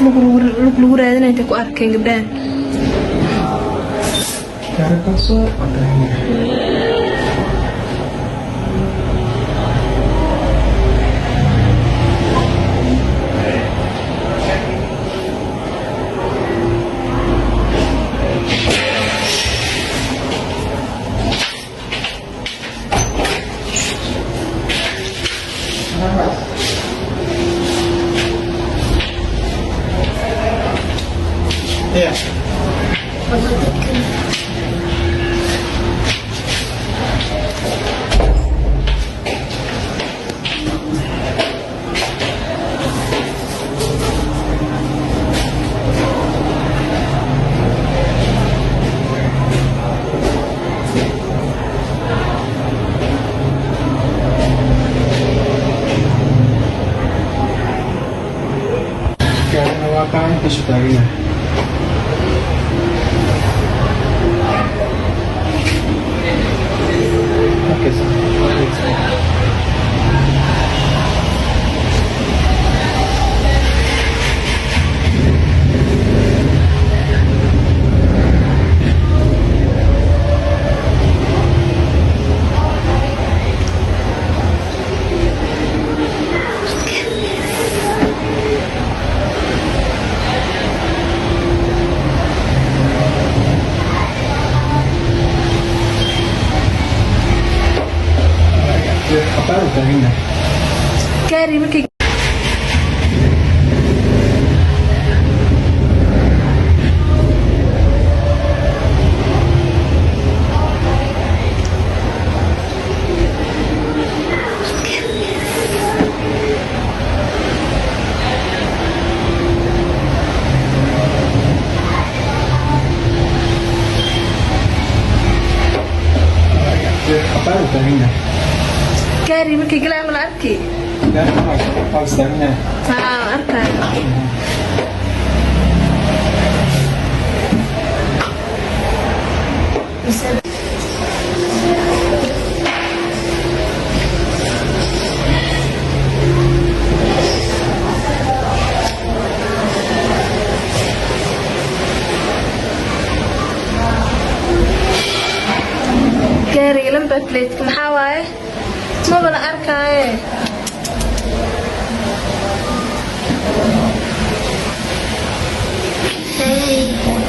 lagu raadinay inta ku arkeen gabdhahan Carakaso adanya. Yeah. Kaya nawakan ko siya tayo na. Okay, sir. Apa udah ini? Kari markay Apa udah ini? Kari markay galaan ma la arki Dan apa ustaznya? arkay Kari lamba plate maxaa waaye ma wada arkaaye Hey.